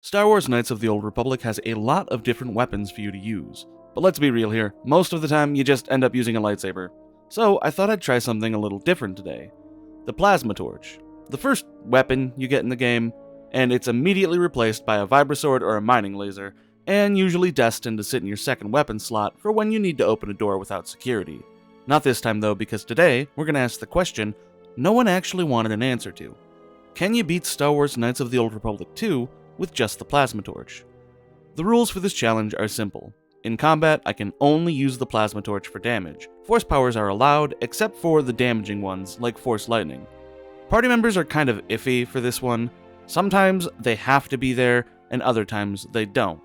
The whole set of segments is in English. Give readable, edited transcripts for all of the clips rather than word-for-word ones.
Star Wars Knights of the Old Republic has a lot of different weapons for you to use, but let's be real here, most of the time you just end up using a lightsaber. So I thought I'd try something a little different today. The Plasma Torch. The first weapon you get in the game, and it's immediately replaced by a Vibrasword or a mining laser, and usually destined to sit in your second weapon slot for when you need to open a door without security. Not this time though, because today we're going to ask the question no one actually wanted an answer to. Can you beat Star Wars Knights of the Old Republic 2 with just the Plasma Torch? The rules for this challenge are simple. In combat, I can only use the Plasma Torch for damage. Force powers are allowed, except for the damaging ones, like Force Lightning. Party members are kind of iffy for this one. Sometimes they have to be there, and other times they don't.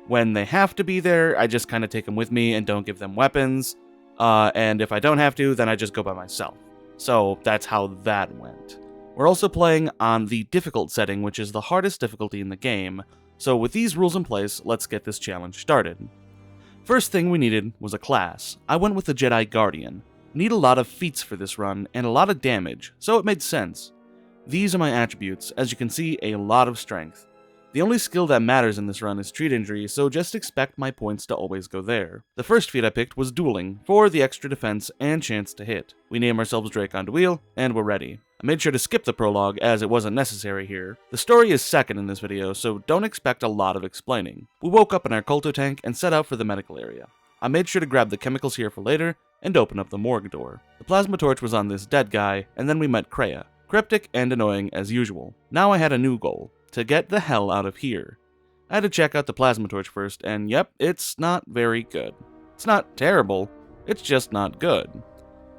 When they have to be there, I just kind of take them with me and don't give them weapons, and if I don't have to, then I just go by myself. So that's how that went. We're also playing on the difficult setting, which is the hardest difficulty in the game, so with these rules in place, let's get this challenge started. First thing we needed was a class. I went with the Jedi Guardian. Need a lot of feats for this run, and a lot of damage, so it made sense. These are my attributes, as you can see, a lot of strength. The only skill that matters in this run is treat injury, so just expect my points to always go there. The first feat I picked was dueling, for the extra defense and chance to hit. We name ourselves Drake on Wheel, and we're ready. I made sure to skip the prologue as it wasn't necessary here. The story is second in this video, so don't expect a lot of explaining. We woke up in our Kolto tank and set out for the medical area. I made sure to grab the chemicals here for later, and open up the morgue door. The plasma torch was on this dead guy, and then we met Kreia. Cryptic and annoying as usual. Now I had a new goal. To get the hell out of here. I had to check out the plasma torch first, and yep, it's not very good. It's not terrible, it's just not good.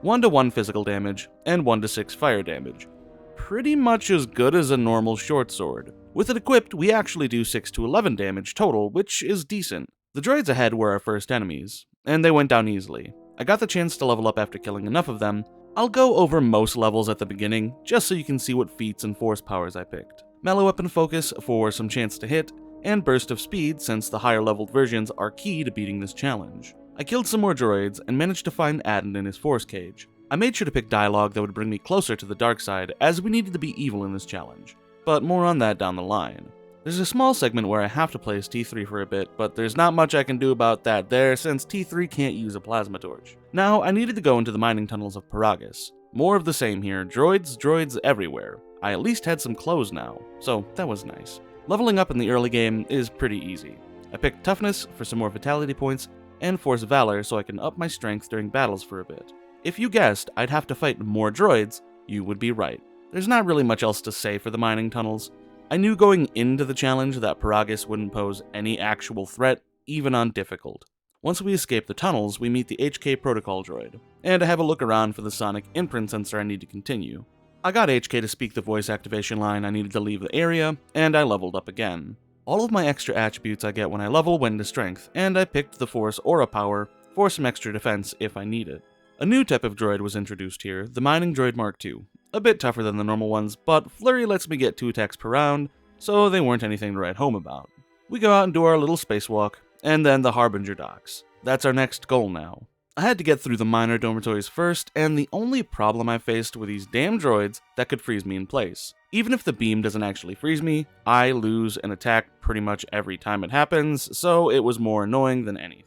1-to-1 physical damage, and 1-to-6 fire damage. Pretty much as good as a normal short sword. With it equipped, we actually do 6-to-11 damage total, which is decent. The droids ahead were our first enemies, and they went down easily. I got the chance to level up after killing enough of them. I'll go over most levels at the beginning, just so you can see what feats and force powers I picked. Mellow Weapon Focus for some chance to hit, and Burst of Speed since the higher leveled versions are key to beating this challenge. I killed some more droids and managed to find Adden in his force cage. I made sure to pick dialogue that would bring me closer to the dark side, as we needed to be evil in this challenge, but more on that down the line. There's a small segment where I have to play as T3 for a bit, but there's not much I can do about that there since T3 can't use a plasma torch. Now I needed to go into the mining tunnels of Peragus. More of the same here, droids everywhere. I at least had some clothes now, so that was nice. Leveling up in the early game is pretty easy. I picked Toughness for some more Vitality points, and Force Valor so I can up my strength during battles for a bit. If you guessed I'd have to fight more droids, you would be right. There's not really much else to say for the mining tunnels. I knew going into the challenge that Peragus wouldn't pose any actual threat, even on difficult. Once we escape the tunnels, we meet the HK Protocol droid, and I have a look around for the sonic imprint sensor I need to continue. I got HK to speak the voice activation line I needed to leave the area, and I leveled up again. All of my extra attributes I get when I level went into strength, and I picked the Force Aura Power for some extra defense if I need it. A new type of droid was introduced here, the Mining Droid Mark II. A bit tougher than the normal ones, but Flurry lets me get 2 attacks per round, so they weren't anything to write home about. We go out and do our little spacewalk, and then the Harbinger docks. That's our next goal now. I had to get through the minor dormitories first, and the only problem I faced were these damn droids that could freeze me in place. Even if the beam doesn't actually freeze me, I lose an attack pretty much every time it happens, so it was more annoying than anything.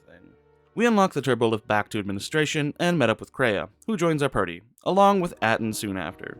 We unlock the turbo lift back to administration and met up with Kreia, who joins our party, along with Atton soon after.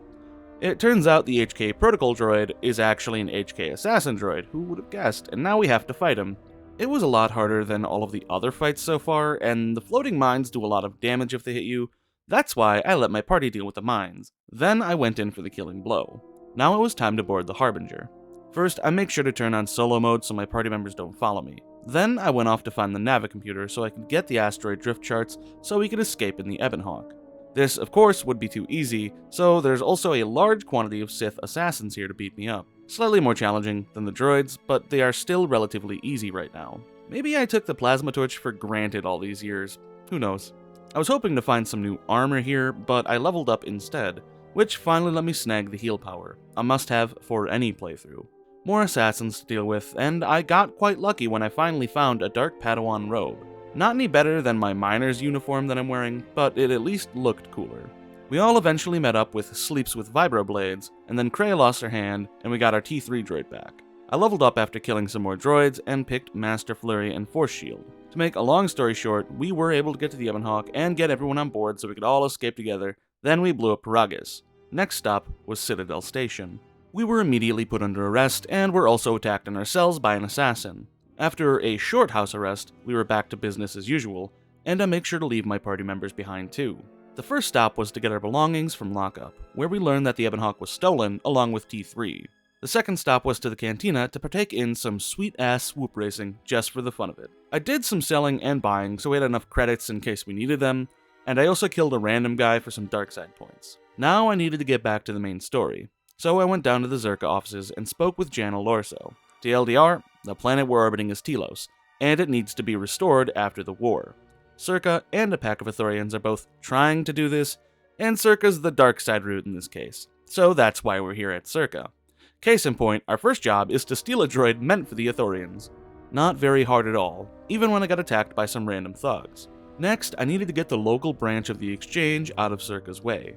It turns out the HK Protocol droid is actually an HK Assassin droid, who would have guessed, and now we have to fight him. It was a lot harder than all of the other fights so far, and the floating mines do a lot of damage if they hit you. That's why I let my party deal with the mines. Then I went in for the killing blow. Now it was time to board the Harbinger. First, I make sure to turn on solo mode so my party members don't follow me. Then I went off to find the Navicomputer so I could get the asteroid drift charts so we could escape in the Ebonhawk. This, of course, would be too easy, so there's also a large quantity of Sith assassins here to beat me up. Slightly more challenging than the droids, but they are still relatively easy right now. Maybe I took the plasma torch for granted all these years. Who knows? I was hoping to find some new armor here, but I leveled up instead, which finally let me snag the heal power, a must-have for any playthrough. More assassins to deal with, and I got quite lucky when I finally found a dark Padawan robe. Not any better than my miner's uniform that I'm wearing, but it at least looked cooler. We all eventually met up with Sleeps with Vibroblades, and then Kreia lost her hand, and we got our T3 droid back. I leveled up after killing some more droids and picked Master Flurry and Force Shield. To make a long story short, we were able to get to the Ebonhawk and get everyone on board so we could all escape together, then we blew up Peragus. Next stop was Citadel Station. We were immediately put under arrest and were also attacked in our cells by an assassin. After a short house arrest, we were back to business as usual, and I make sure to leave my party members behind too. The first stop was to get our belongings from lockup, where we learned that the Ebonhawk was stolen along with T3. The second stop was to the cantina to partake in some sweet-ass swoop racing just for the fun of it. I did some selling and buying so we had enough credits in case we needed them, and I also killed a random guy for some dark side points. Now I needed to get back to the main story, so I went down to the Zerka offices and spoke with Jana Lorso. TLDR, the planet we're orbiting is Telos, and it needs to be restored after the war. Zerka and a pack of Ithorians are both trying to do this, and Zerka's the dark side route in this case, so that's why we're here at Zerka. Case in point, our first job is to steal a droid meant for the Ithorians. Not very hard at all, even when I got attacked by some random thugs. Next, I needed to get the local branch of the exchange out of Zerka's way.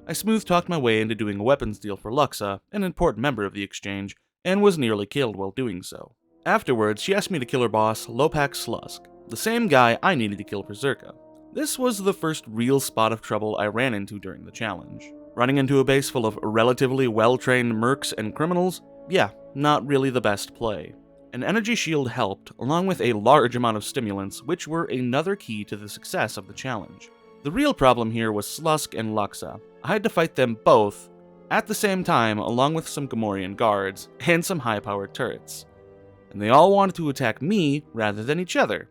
I smooth-talked my way into doing a weapons deal for Luxa, an important member of the exchange, and was nearly killed while doing so. Afterwards, she asked me to kill her boss, Lopak Slusk, the same guy I needed to kill for Zerka. This was the first real spot of trouble I ran into during the challenge. Running into a base full of relatively well-trained mercs and criminals? Yeah, not really the best play. An energy shield helped, along with a large amount of stimulants, which were another key to the success of the challenge. The real problem here was Slusk and Luxa. I had to fight them both at the same time, along with some Gamorrean guards and some high-powered turrets. And they all wanted to attack me rather than each other.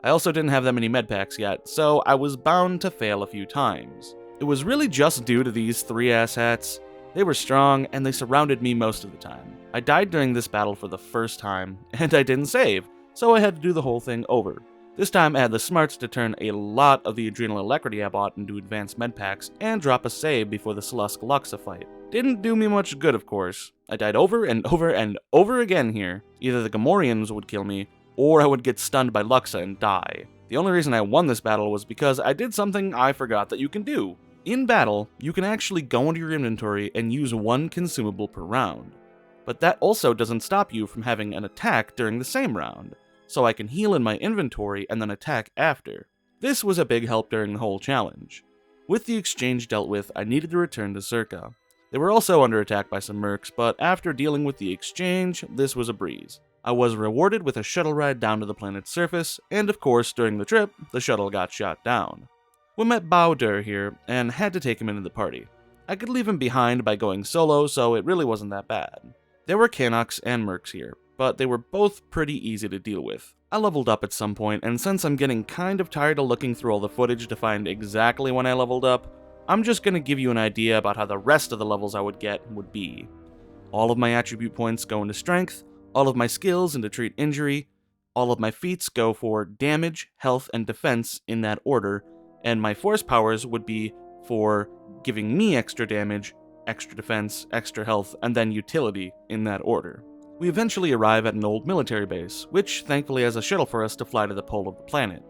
I also didn't have that many medpacks yet, so I was bound to fail a few times. It was really just due to these three asshats. They were strong, and they surrounded me most of the time. I died during this battle for the first time, and I didn't save, so I had to do the whole thing over. This time I had the smarts to turn a lot of the adrenal alacrity I bought into advanced medpacks and drop a save before the Slusk Luxa fight. Didn't do me much good, of course. I died over and over and over again here. Either the Gamorreans would kill me, or I would get stunned by Luxa and die. The only reason I won this battle was because I did something I forgot that you can do. In battle, you can actually go into your inventory and use one consumable per round. But that also doesn't stop you from having an attack during the same round, so I can heal in my inventory and then attack after. This was a big help during the whole challenge. With the exchange dealt with, I needed to return to Zerka. They were also under attack by some mercs, but after dealing with the exchange, this was a breeze. I was rewarded with a shuttle ride down to the planet's surface, and of course, during the trip, the shuttle got shot down. We met Bao-Dur here, and had to take him into the party. I could leave him behind by going solo, so it really wasn't that bad. There were Canucks and mercs here, but they were both pretty easy to deal with. I leveled up at some point, and since I'm getting kind of tired of looking through all the footage to find exactly when I leveled up, I'm just going to give you an idea about how the rest of the levels I would get would be. All of my attribute points go into strength, all of my skills into treat injury, all of my feats go for damage, health, and defense in that order, and my force powers would be for giving me extra damage, extra defense, extra health, and then utility in that order. We eventually arrive at an old military base, which thankfully has a shuttle for us to fly to the pole of the planet.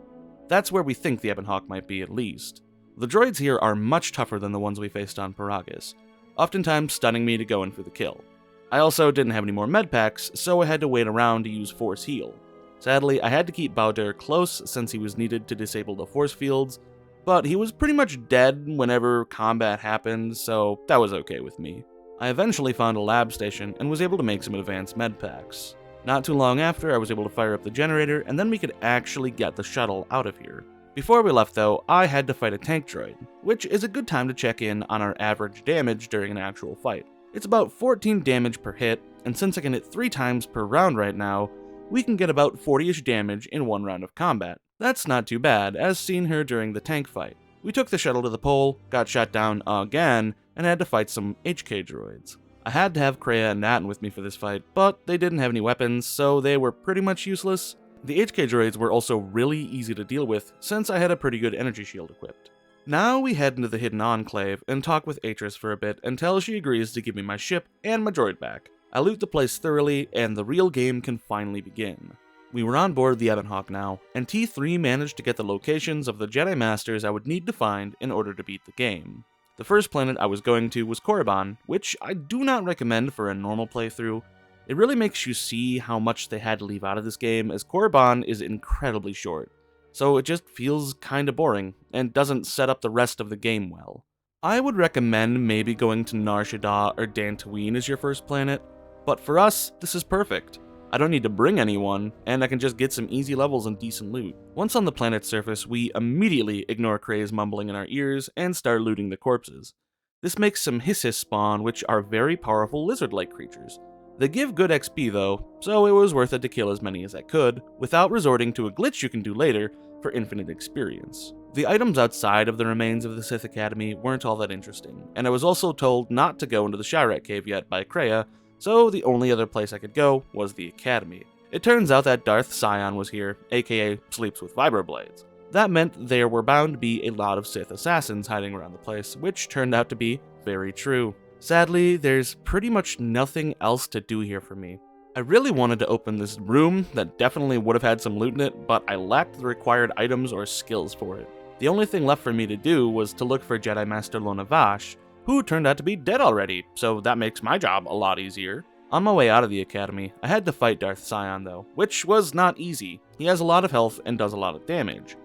That's where we think the Ebonhawk might be, at least. The droids here are much tougher than the ones we faced on Peragus, oftentimes stunning me to go in for the kill. I also didn't have any more medpacks, so I had to wait around to use force heal. Sadly, I had to keep Bao-Dur close since he was needed to disable the force fields, but he was pretty much dead whenever combat happened, so that was okay with me. I eventually found a lab station and was able to make some advanced medpacks. Not too long after, I was able to fire up the generator, and then we could actually get the shuttle out of here. Before we left though, I had to fight a tank droid, which is a good time to check in on our average damage during an actual fight. It's about 14 damage per hit, and since I can hit 3 times per round right now, we can get about 40-ish damage in one round of combat. That's not too bad, as seen here during the tank fight. We took the shuttle to the pole, got shot down again, and had to fight some HK droids. I had to have Kreia and Natan with me for this fight, but they didn't have any weapons, so they were pretty much useless. The HK droids were also really easy to deal with, since I had a pretty good energy shield equipped. Now we head into the hidden Enclave and talk with Atris for a bit until she agrees to give me my ship and my droid back. I loot the place thoroughly, and the real game can finally begin. We were on board the Ebonhawk now, and T3 managed to get the locations of the Jedi Masters I would need to find in order to beat the game. The first planet I was going to was Korriban, which I do not recommend for a normal playthrough. It really makes you see how much they had to leave out of this game, as Korriban is incredibly short, so it just feels kinda boring, and doesn't set up the rest of the game well. I would recommend maybe going to Nar Shaddaa or Dantooine as your first planet, but for us, this is perfect. I don't need to bring anyone, and I can just get some easy levels and decent loot. Once on the planet's surface, we immediately ignore Kray's mumbling in our ears and start looting the corpses. This makes some Hiss spawn, which are very powerful lizard-like creatures. They give good XP though, so it was worth it to kill as many as I could, without resorting to a glitch you can do later for infinite experience. The items outside of the remains of the Sith Academy weren't all that interesting, and I was also told not to go into the Shirek Cave yet by Kreia, so the only other place I could go was the Academy. It turns out that Darth Sion was here, aka sleeps with vibroblades. That meant there were bound to be a lot of Sith assassins hiding around the place, which turned out to be very true. Sadly, there's pretty much nothing else to do here for me. I really wanted to open this room that definitely would have had some loot in it, but I lacked the required items or skills for it. The only thing left for me to do was to look for Jedi Master Lona Vash, who turned out to be dead already, so that makes my job a lot easier. On my way out of the Academy, I had to fight Darth Sion though, which was not easy. He has a lot of health and does a lot of damage.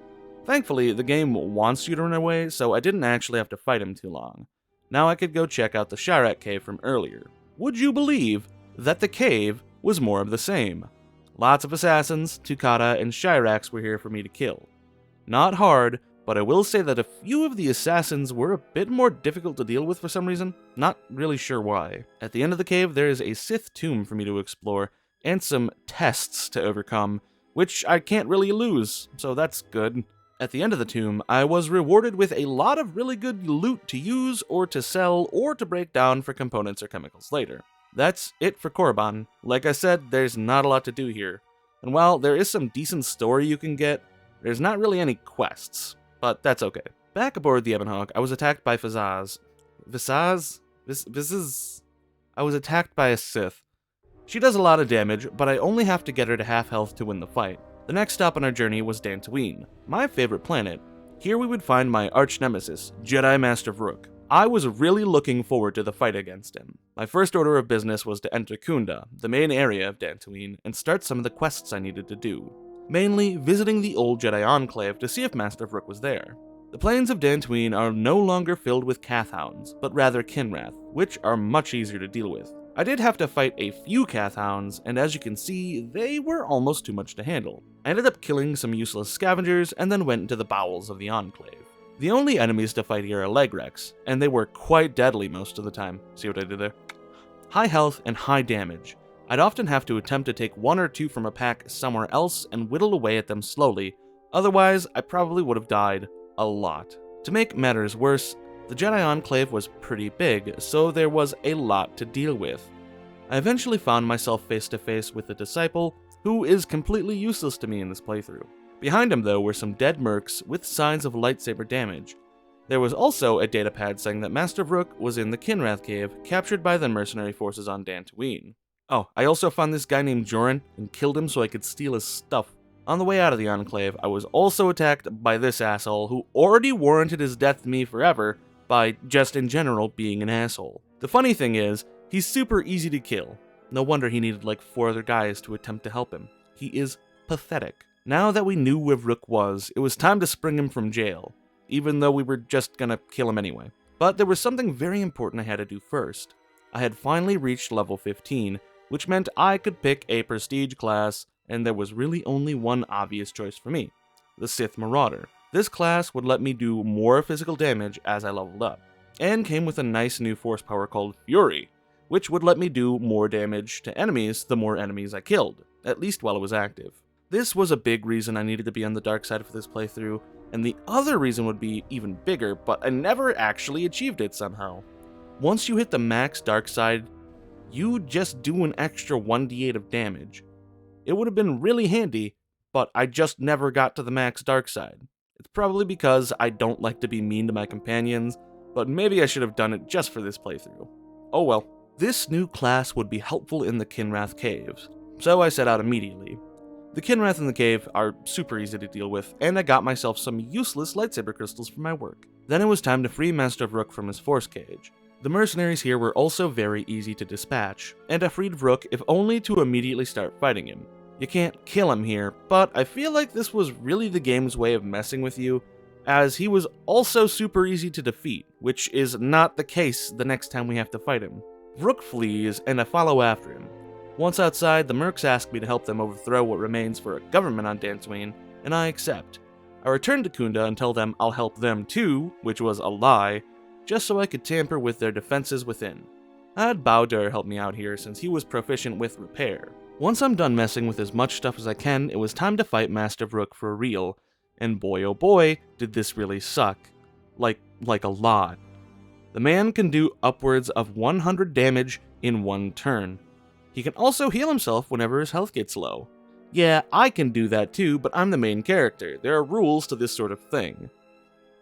Thankfully, the game wants you to run away, so I didn't actually have to fight him too long. Now I could go check out the Shirek Cave from earlier. Would you believe that the cave was more of the same? Lots of assassins, Tukata, and Shiraks were here for me to kill. Not hard, but I will say that a few of the assassins were a bit more difficult to deal with for some reason, not really sure why. At the end of the cave, there is a Sith tomb for me to explore, and some tests to overcome, which I can't really lose, so that's good. At the end of the tomb, I was rewarded with a lot of really good loot to use, or to sell, or to break down for components or chemicals later. That's it for Korriban. Like I said, there's not a lot to do here. And while there is some decent story you can get, there's not really any quests. But that's okay. Back aboard the Ebonhawk, I was attacked by Visaz. I was attacked by a Sith. She does a lot of damage, but I only have to get her to half health to win the fight. The next stop on our journey was Dantooine, my favorite planet. Here we would find my arch-nemesis, Jedi Master Vrook. I was really looking forward to the fight against him. My first order of business was to enter Kunda, the main area of Dantooine, and start some of the quests I needed to do. Mainly visiting the old Jedi Enclave to see if Master Vrook was there. The plains of Dantooine are no longer filled with Kath-hounds, but rather Kinrath, which are much easier to deal with. I did have to fight a few Kath-hounds, and as you can see, they were almost too much to handle. I ended up killing some useless scavengers, and then went into the bowels of the Enclave. The only enemies to fight here are Legrex, and they were quite deadly most of the time. See what I did there? High health and high damage. I'd often have to attempt to take one or two from a pack somewhere else and whittle away at them slowly, otherwise I probably would have died a lot. To make matters worse, the Jedi Enclave was pretty big, so there was a lot to deal with. I eventually found myself face to face with a disciple who is completely useless to me in this playthrough. Behind him though were some dead mercs with signs of lightsaber damage. There was also a datapad saying that Master Vrook was in the Kinrath Cave, captured by the mercenary forces on Dantooine. Oh, I also found this guy named Joran and killed him so I could steal his stuff. On the way out of the Enclave, I was also attacked by this asshole who already warranted his death to me forever by just in general being an asshole. The funny thing is, he's super easy to kill. No wonder he needed like 4 other guys to attempt to help him. He is pathetic. Now that we knew where Vrook was, it was time to spring him from jail, even though we were just gonna kill him anyway. But there was something very important I had to do first. I had finally reached level 15, which meant I could pick a prestige class, and there was really only one obvious choice for me, the Sith Marauder. This class would let me do more physical damage as I leveled up, and came with a nice new force power called Fury, which would let me do more damage to enemies the more enemies I killed, at least while it was active. This was a big reason I needed to be on the dark side for this playthrough, and the other reason would be even bigger, but I never actually achieved it somehow. Once you hit the max dark side, you just do an extra 1d8 of damage. It would have been really handy, but I just never got to the max dark side. It's probably because I don't like to be mean to my companions, but maybe I should have done it just for this playthrough. Oh well. This new class would be helpful in the Kinrath Caves, so I set out immediately. The Kinrath in the cave are super easy to deal with, and I got myself some useless lightsaber crystals for my work. Then it was time to free Master Vrook from his force cage. The mercenaries here were also very easy to dispatch, and I freed Rook if only to immediately start fighting him. You can't kill him here, but I feel like this was really the game's way of messing with you, as he was also super easy to defeat, which is not the case the next time we have to fight him. Rook flees, and I follow after him. Once outside, the mercs ask me to help them overthrow what remains for a government on Dantooine, and I accept. I return to Kunda and tell them I'll help them too, which was a lie, just so I could tamper with their defenses within. I had Bowder help me out here since he was proficient with repair. Once I'm done messing with as much stuff as I can, it was time to fight Master Rook for real, and boy oh boy, did this really suck. Like a lot. The man can do upwards of 100 damage in one turn. He can also heal himself whenever his health gets low. Yeah, I can do that too, but I'm the main character. There are rules to this sort of thing.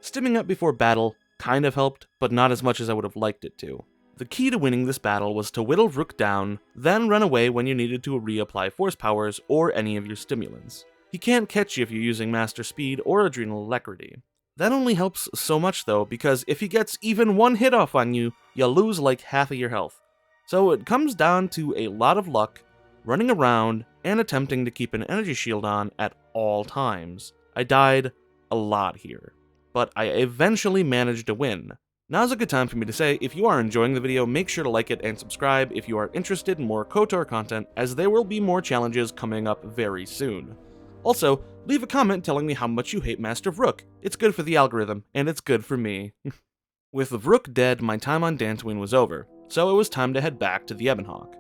Stimming up before battle kind of helped, but not as much as I would have liked it to. The key to winning this battle was to whittle Rook down, then run away when you needed to reapply force powers or any of your stimulants. He can't catch you if you're using Master Speed or Adrenal Alacrity. That only helps so much though, because if he gets even one hit off on you, you'll lose like half of your health. So it comes down to a lot of luck, running around, and attempting to keep an energy shield on at all times. I died a lot here, but I eventually managed to win. Now's a good time for me to say, if you are enjoying the video, make sure to like it and subscribe if you are interested in more KOTOR content, as there will be more challenges coming up very soon. Also, leave a comment telling me how much you hate Master Rook. It's good for the algorithm, and it's good for me. With Rook dead, my time on Dantooine was over, so it was time to head back to the Ebonhawk.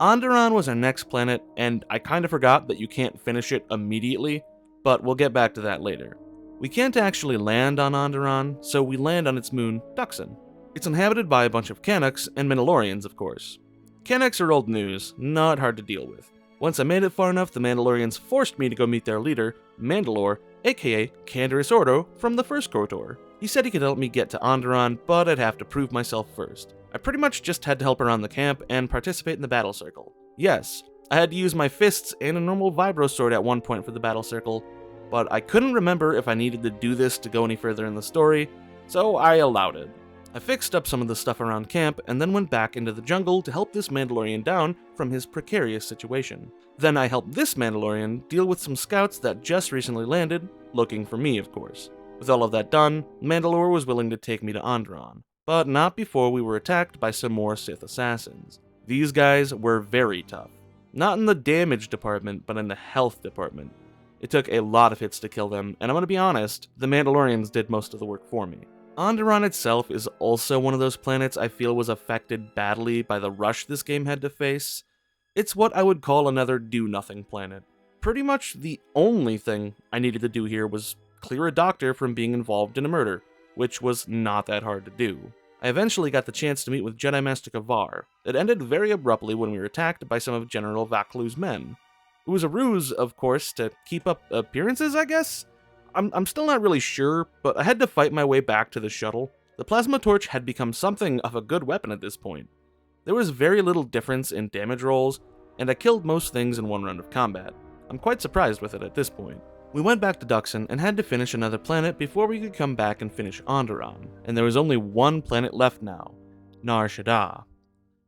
Anderon was our next planet, and I kinda forgot that you can't finish it immediately, but we'll get back to that later. We can't actually land on Anderon, so we land on its moon, Duxen. It's inhabited by a bunch of Canucks and Mandalorians, of course. Canucks are old news, not hard to deal with. Once I made it far enough, the Mandalorians forced me to go meet their leader, Mandalore, aka Canderous Ordo, from the first KOTOR. He said he could help me get to Anderon, but I'd have to prove myself first. I pretty much just had to help around the camp and participate in the battle circle. Yes, I had to use my fists and a normal vibro sword at one point for the battle circle, but I couldn't remember if I needed to do this to go any further in the story, so I allowed it. I fixed up some of the stuff around camp and then went back into the jungle to help this Mandalorian down from his precarious situation. Then I helped this Mandalorian deal with some scouts that just recently landed, looking for me of course. With all of that done, Mandalore was willing to take me to Anderon, but not before we were attacked by some more Sith assassins. These guys were very tough. Not in the damage department, but in the health department. It took a lot of hits to kill them, and I'm gonna be honest, the Mandalorians did most of the work for me. Anderon itself is also one of those planets I feel was affected badly by the rush this game had to face. It's what I would call another do-nothing planet. Pretty much the only thing I needed to do here was clear a doctor from being involved in a murder, which was not that hard to do. I eventually got the chance to meet with Jedi Master Kavar. It ended very abruptly when we were attacked by some of General Vaklu's men. It was a ruse, of course, to keep up appearances, I guess? I'm still not really sure, but I had to fight my way back to the shuttle. The plasma torch had become something of a good weapon at this point. There was very little difference in damage rolls, and I killed most things in one round of combat. I'm quite surprised with it at this point. We went back to Duxen and had to finish another planet before we could come back and finish Anderon, and there was only one planet left now, Nar Shaddaa.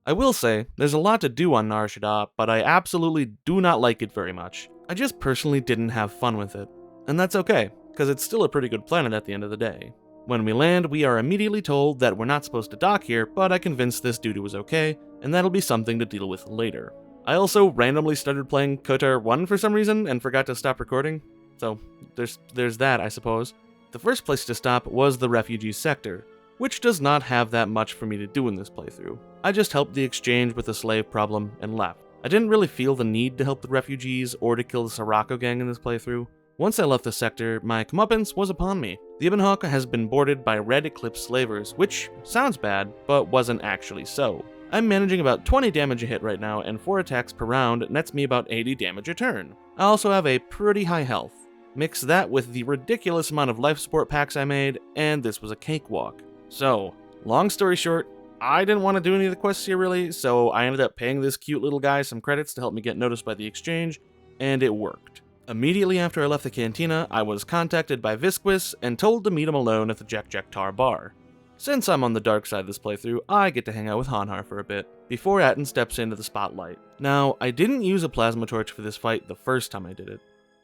I will say, there's a lot to do on Nar Shaddaa, but I absolutely do not like it very much. I just personally didn't have fun with it. And that's okay, because it's still a pretty good planet at the end of the day. When we land, we are immediately told that we're not supposed to dock here, but I convinced this dude it was okay, and that'll be something to deal with later. I also randomly started playing KOTOR 1 for some reason and forgot to stop recording, so there's that, I suppose. The first place to stop was the refugee sector, which does not have that much for me to do in this playthrough. I just helped the exchange with the slave problem and left. I didn't really feel the need to help the refugees or to kill the Sirocco gang in this playthrough. Once I left the sector, my comeuppance was upon me. The Ebonhawk has been boarded by Red Eclipse slavers, which sounds bad, but wasn't actually so. I'm managing about 20 damage a hit right now, and 4 attacks per round nets me about 80 damage a turn. I also have a pretty high health. Mix that with the ridiculous amount of life support packs I made, and this was a cakewalk. So, long story short, I didn't want to do any of the quests here really, so I ended up paying this cute little guy some credits to help me get noticed by the exchange, and it worked. Immediately after I left the cantina, I was contacted by Visquis and told to meet him alone at the Jek Tar bar. Since I'm on the dark side this playthrough, I get to hang out with Hanhar for a bit, before Atton steps into the spotlight. Now, I didn't use a plasma torch for this fight the first time I did it.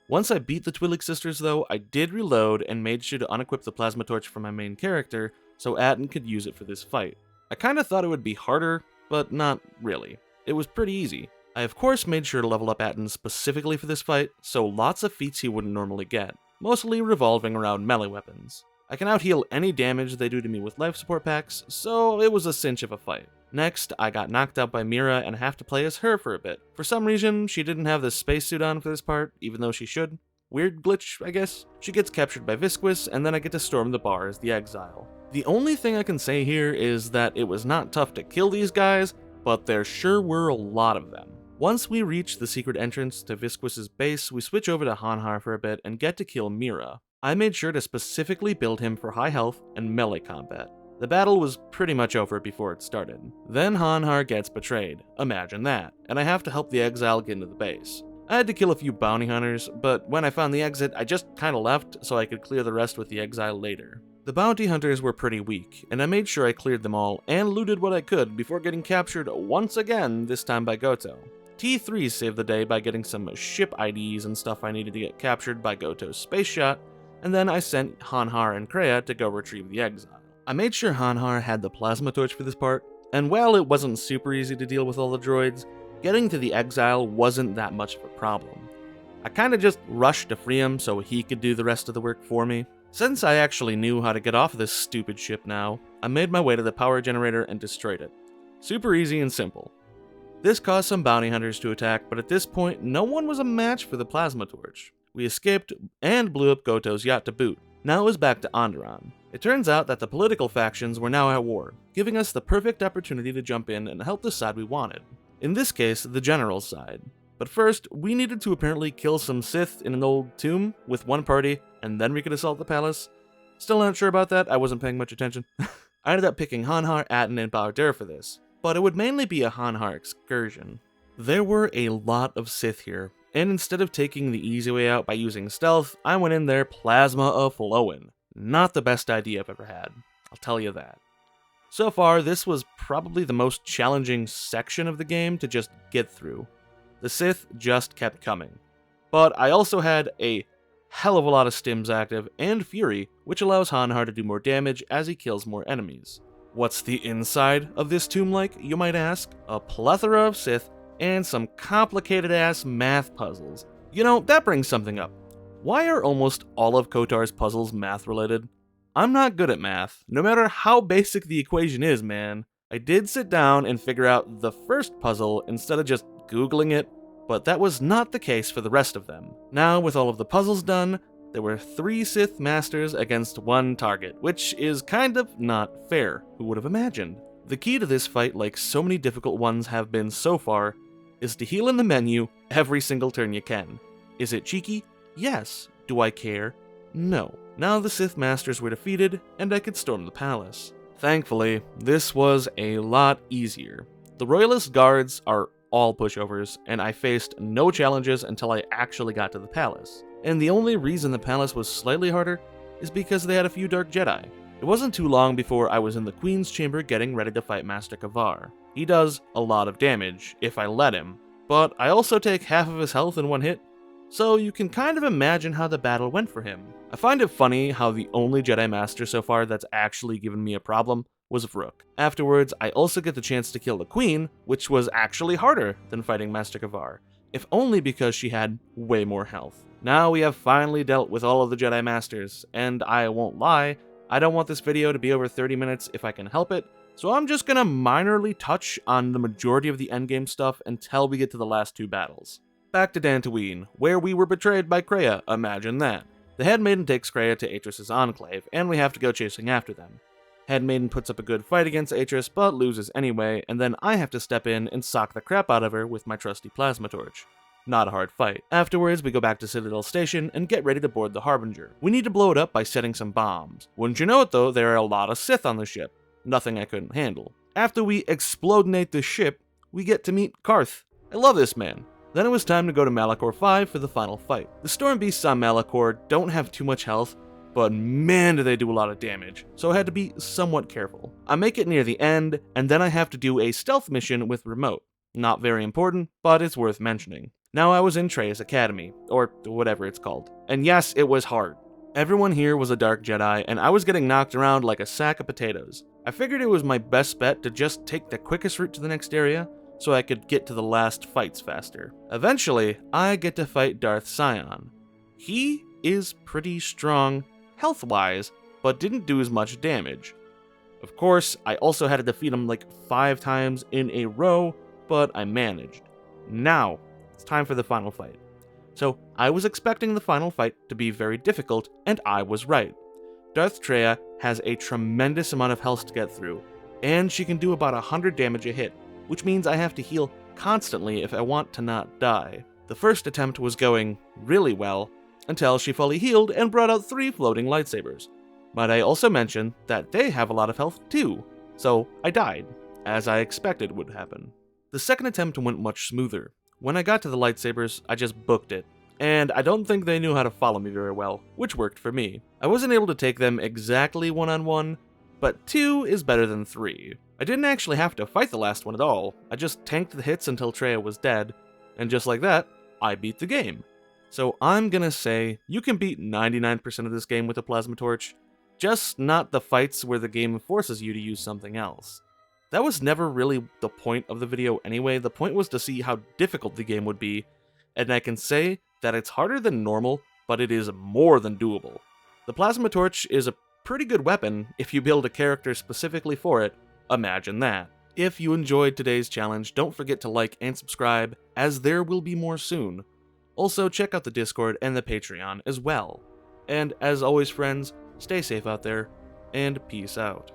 Once I beat the Twi'lek sisters though, I did reload and made sure to unequip the plasma torch for my main character, so Atton could use it for this fight. I kinda thought it would be harder, but not really. It was pretty easy. I of course made sure to level up Atton specifically for this fight, so lots of feats he wouldn't normally get, mostly revolving around melee weapons. I can out-heal any damage they do to me with life support packs, so it was a cinch of a fight. Next, I got knocked out by Mira and have to play as her for a bit. For some reason, she didn't have the spacesuit on for this part, even though she should. Weird glitch, I guess. She gets captured by Visquis, and then I get to storm the bar as the Exile. The only thing I can say here is that it was not tough to kill these guys, but there sure were a lot of them. Once we reach the secret entrance to Visquis' base, we switch over to Hanhar for a bit and get to kill Mira. I made sure to specifically build him for high health and melee combat. The battle was pretty much over before it started. Then Hanhar gets betrayed, imagine that, and I have to help the Exile get into the base. I had to kill a few bounty hunters, but when I found the exit, I just kinda left so I could clear the rest with the Exile later. The bounty hunters were pretty weak, and I made sure I cleared them all and looted what I could before getting captured once again, this time by Goto. T3 saved the day by getting some ship IDs and stuff I needed to get captured by Goto's space shot, and then I sent Hanhar and Kreia to go retrieve the Exile. I made sure Hanhar had the plasma torch for this part, and while it wasn't super easy to deal with all the droids, getting to the Exile wasn't that much of a problem. I kinda just rushed to free him so he could do the rest of the work for me. Since I actually knew how to get off this stupid ship now, I made my way to the power generator and destroyed it. Super easy and simple. This caused some bounty hunters to attack, but at this point, no one was a match for the plasma torch. We escaped and blew up Goto's yacht to boot. Now it was back to Anderon. It turns out that the political factions were now at war, giving us the perfect opportunity to jump in and help the side we wanted. In this case, the General's side. But first, we needed to apparently kill some Sith in an old tomb with one party, and then we could assault the palace. Still not sure about that, I wasn't paying much attention. I ended up picking Hanhar, Atton, and Bao-Dur for this, but it would mainly be a Hanhar excursion. There were a lot of Sith here, and instead of taking the easy way out by using stealth, I went in there plasma a-flowin'. Not the best idea I've ever had, I'll tell you that. So far, this was probably the most challenging section of the game to just get through. The Sith just kept coming. But I also had a hell of a lot of stims active and Fury, which allows Hanhar to do more damage as he kills more enemies. What's the inside of this tomb like, you might ask? A plethora of Sith and some complicated-ass math puzzles. You know, that brings something up. Why are almost all of KOTOR's puzzles math-related? I'm not good at math, no matter how basic the equation is, man. I did sit down and figure out the first puzzle instead of just Googling it, but that was not the case for the rest of them. Now, with all of the puzzles done, there were 3 Sith Masters against 1 target, which is kind of not fair. Who would have imagined? The key to this fight, like so many difficult ones have been so far, is to heal in the menu every single turn you can. Is it cheeky? Yes. Do I care? No. Now the Sith Masters were defeated, and I could storm the palace. Thankfully, this was a lot easier. The Royalist guards are all pushovers, and I faced no challenges until I actually got to the palace. And the only reason the palace was slightly harder is because they had a few Dark Jedi. It wasn't too long before I was in the Queen's chamber getting ready to fight Master Kavar. He does a lot of damage, if I let him, but I also take half of his health in one hit, so you can kind of imagine how the battle went for him. I find it funny how the only Jedi Master so far that's actually given me a problem was Vrook. Afterwards, I also get the chance to kill the Queen, which was actually harder than fighting Master Kavar, if only because she had way more health. Now we have finally dealt with all of the Jedi Masters, and I won't lie, I don't want this video to be over 30 minutes if I can help it, so I'm just gonna minorly touch on the majority of the endgame stuff until we get to the last 2 battles. Back to Dantooine, where we were betrayed by Kreia, imagine that. The Headmaiden takes Kreia to Atris's Enclave, and we have to go chasing after them. Headmaiden puts up a good fight against Atris, but loses anyway, and then I have to step in and sock the crap out of her with my trusty plasma torch. Not a hard fight. Afterwards, we go back to Citadel Station and get ready to board the Harbinger. We need to blow it up by setting some bombs. Wouldn't you know it though, there are a lot of Sith on the ship. Nothing I couldn't handle. After we explodinate the ship, we get to meet Karth. I love this man. Then it was time to go to Malachor V for the final fight. The Storm Beasts on Malachor don't have too much health, but man do they do a lot of damage, so I had to be somewhat careful. I make it near the end, and then I have to do a stealth mission with remote. Not very important, but it's worth mentioning. Now I was in Trey's Academy, or whatever it's called, and yes, it was hard. Everyone here was a Dark Jedi, and I was getting knocked around like a sack of potatoes. I figured it was my best bet to just take the quickest route to the next area, so I could get to the last fights faster. Eventually, I get to fight Darth Sion. He is pretty strong, health-wise, but didn't do as much damage. Of course, I also had to defeat him like 5 times in a row, but I managed. Now, it's time for the final fight. So, I was expecting the final fight to be very difficult, and I was right. Darth Traya has a tremendous amount of health to get through, and she can do about 100 damage a hit, which means I have to heal constantly if I want to not die. The first attempt was going really well, until she fully healed and brought out 3 floating lightsabers. But I also mentioned that they have a lot of health too, so I died, as I expected would happen. The second attempt went much smoother. When I got to the lightsabers, I just booked it, and I don't think they knew how to follow me very well, which worked for me. I wasn't able to take them exactly one-on-one, but 2 is better than 3. I didn't actually have to fight the last one at all, I just tanked the hits until Traya was dead, and just like that, I beat the game. So I'm gonna say you can beat 99% of this game with a plasma torch, just not the fights where the game forces you to use something else. That was never really the point of the video anyway. The point was to see how difficult the game would be, and I can say that it's harder than normal, but it is more than doable. The plasma torch is a pretty good weapon if you build a character specifically for it. Imagine that. If you enjoyed today's challenge, don't forget to like and subscribe, as there will be more soon. Also, check out the Discord and the Patreon as well. And as always, friends, stay safe out there, and peace out.